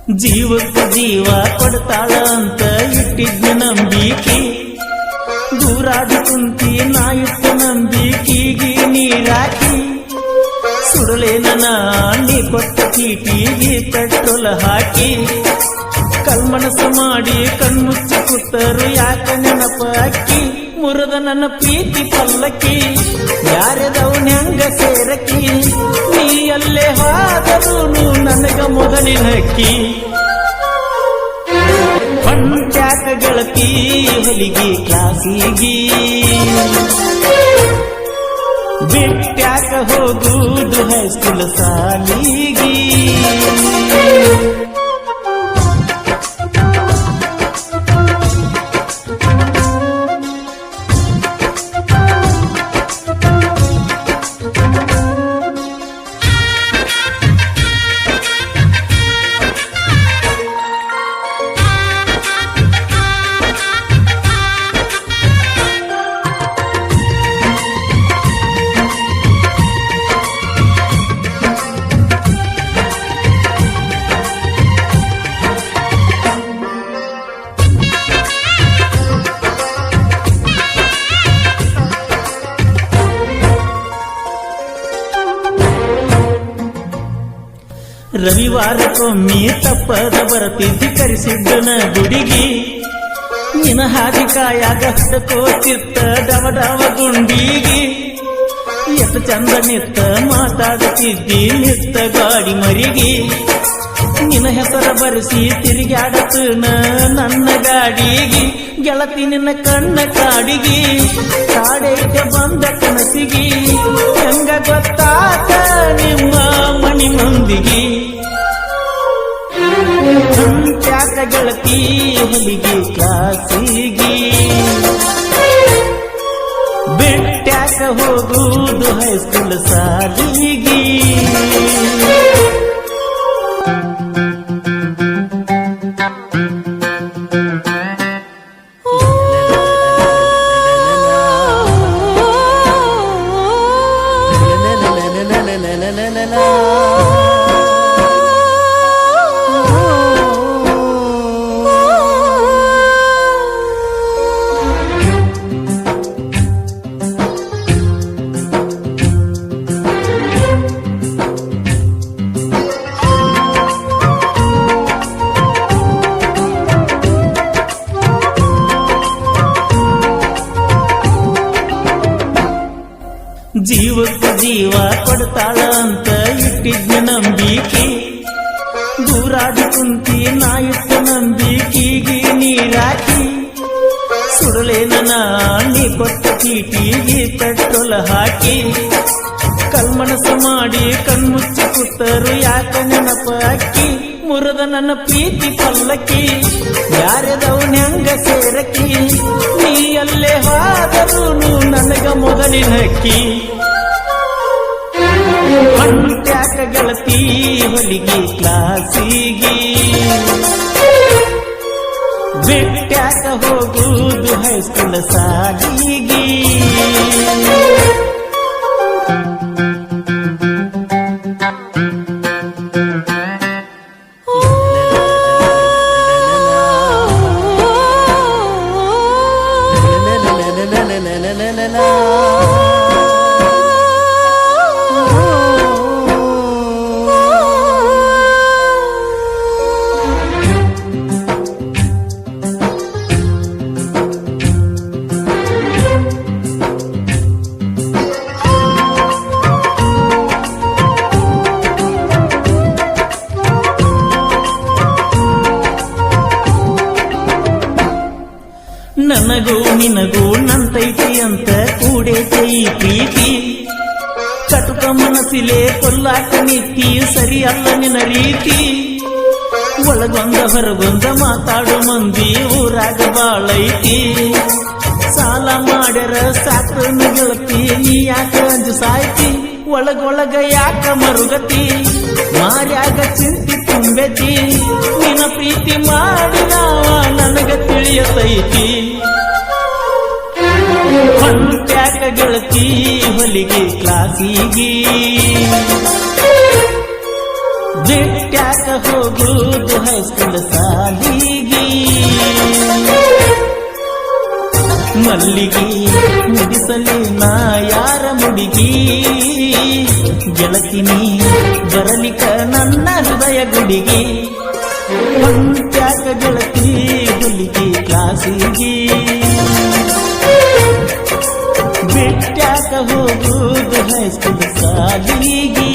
ಜೀವಕ್ಕೆ ಜೀವ ಕೊಡ್ತಾಳ ಅಂತ ಇಟ್ಟಿದ್ದ ನಂಬಿಕೆ ದೂರಾದಿ ಕುಂತಿ ನಾ ಇಟ್ಟ ನಂಬಿಕೆಗೆ ನೀರಾಕಿ ಸುಡಲೇನ ನೀ ಕೊಟ್ಟ ಚೀಟಿಗೆ ಪೆಟ್ರೋಲ್ ಹಾಕಿ ಕಲ್ಮನಸ ಮಾಡಿ ಕಣ್ಮುಚ್ಚಿ ಕೂತರು ಯಾಕ ನೆನಪ ಅಕ್ಕಿ ಮುರದ ನನ್ನ ಪ್ರೀತಿ ಪಲ್ಲಕ್ಕಿ ಯಾರದವನ್ಯಂಗ ಸೇರಕಿ ನೀ ಅಲ್ಲೇ ಹೋದರೂ ನನಗ ಮೊದಲಿನಕ್ಕಿ ಹೊಂಟ್ಯಾಕ ಗೆಳತಿ ಹೊಲಿಗೆ ಕ್ಲಾಸಿಗಿ ಬಿಟ್ಟ್ಯಾಕ ಹೋಗುವುದು ಹೈಸ್ಕೂಲ್ ಸಾಲಿಗಿ ರವಿವಾರಕ್ಕೊಮ್ಮೆ ತಪ್ಪದ ಬರತಿದ್ದಿ ಕರೆಸಿದ್ದನ ಗುಡಿಗಿ ನಿನ ಹಾದಿ ಕಾಯಾಗ ಹುಡುಕೋತಿತ್ತ ಡವ ಡವ ಗುಂಡಿಗಿ ಎಷ್ಟು ಚಂದ ನಿತ್ತ ಮಾತಾಡುತ್ತಿದ್ದಿ ನಿತ್ತ ಗಾಡಿ ಮರಿಗಿ ನಿನ್ನ ಹೆಸರ ಬರೆಸಿ ತಿರುಗಾಡತನ ನನ್ನ ಗಾಡಿಗಿ ಗೆಳತಿ ನಿನ್ನ ಕಣ್ಣ ಕಾಡಿಗಿ ಕಾಡೈತೆ ಬಂದ ಕನಸಿಗಿ ಹೆಂಗ ಗೊತ್ತಾತ ನಿಮ್ಮ ಮಣಿ ಮಂದಿಗಿ ಹೊಂಟ್ಯಾಕ ಗೆಳತಿ ಹೊಲಿಗೆ ಕ್ಲಾಸಿಗಿ ಬಿಟ್ಟ್ಯಾಕ ಹೋಗುವುದು ಹೈಸ್ಕೂಲ್ ಸಾಲಿಗಿ ಜೀವಕ್ಕೆ ಜೀವ ಕೊಡ್ತಾಳ ಅಂತ ಇಟ್ಟಿದ್ದ ನಂಬಿಕೆ ದೂರಾದಿ ಕುಂತಿ ನಾ ಇಟ್ಟ ನಂಬಿಕೆಗೆ ನೀರಾಕಿ ಸುಡಲೇನ ನೀ ಕೊಟ್ಟ ಚೀಟಿಗೆ ಪೆಟ್ರೋಲ್ ಹಾಕಿ ಕಲ್ಮನಸ ಮಾಡಿ ಕಣ್ಮುಚ್ಚಿ ಕೂತರು ಯಾಕ ನೆನಪ ಅಕ್ಕಿ ಮುರದ ನನ್ನ ಪ್ರೀತಿ ಪಲ್ಲಕ್ಕಿ ಯಾರದವನ್ಯಂಗ ಸೇರಕಿ ನೀ ಅಲ್ಲೇ ಹೋದರೂ ನನಗ ಮೊದಲಿನಕ್ಕಿ ಹೊಂಟ್ಯಾಕ ಗೆಳತಿ ಹೊಲಿಗೆ ಕ್ಲಾಸಿಗಿ ಬಿಟ್ಟ್ಯಾಕ ಹೋಗುವುದು ಹೈಸ್ಕೂಲ್ ಸಾಲಿಗಿ ನನಗೂ ನಿನಗೂ ನಂತೈತಿ ಅಂತ ಕೂಡೈತೆ ಈ ಪ್ರೀತಿ ಕಟುಕ ಮನಸ್ಸಿಲೆ ಕೊಲ್ಲಾಟ ನೀತಿ ಸರಿಯಲ್ಲ ನಿನ್ನ ರೀತಿ ಒಳಗೊಂದ ಹೊರಗೊಂದ ಮಾತಾಡೋ ಮಂದಿ ಊರಾಗ ಬಾಳೈತಿ ಸಾಲ ಮಾಡ್ಯಾರ ಸಾಕು ಗೆಳತಿ ನೀ ಯಾಕ ಅಂಜು ಸಾಯ್ತಿ ಒಳಗೊಳಗ ಯಾಕ ಮರುಗತಿ ಮಾರ್ಯಾಗ ಚಿಂತಿ ತುಂಬೆತಿ ನಿನ್ನ ಪ್ರೀತಿ ಮಾಡಿದ ನನಗ ತಿಳಿಯತೈತಿ ಹೊಂಟ್ಯಾಕ ಗೆಳತಿ ಹೊಲಿಗೆ ಕ್ಲಾಸಿಗಿ ಬಿಟ್ಟ್ಯಾಕ ಹೋಗುದು ಹೈಸ್ಕೂಲ್ ಸಾಲಿಗಿ ಮಲ್ಲಿಗೆ ಮುಡಿಸಲಿ ನಾ ಯಾರ ಮುಡಿಗಿ ಗೆಳತಿನಿ ಬರಲಿಕ ನನ್ನ ಹೃದಯ ಗುಡಿಗಿ ಹೊಂಟ್ಯಾಕ ಗೆಳತಿ ಹುಲಿಗಿ ಕ್ಲಾಸಿಗಿ ಬಿಟ್ಟ್ಯಾಕ ಹೋಗುದು ಹೈಸ್ಕೂಲ್ ಸಾಲಿಗಿ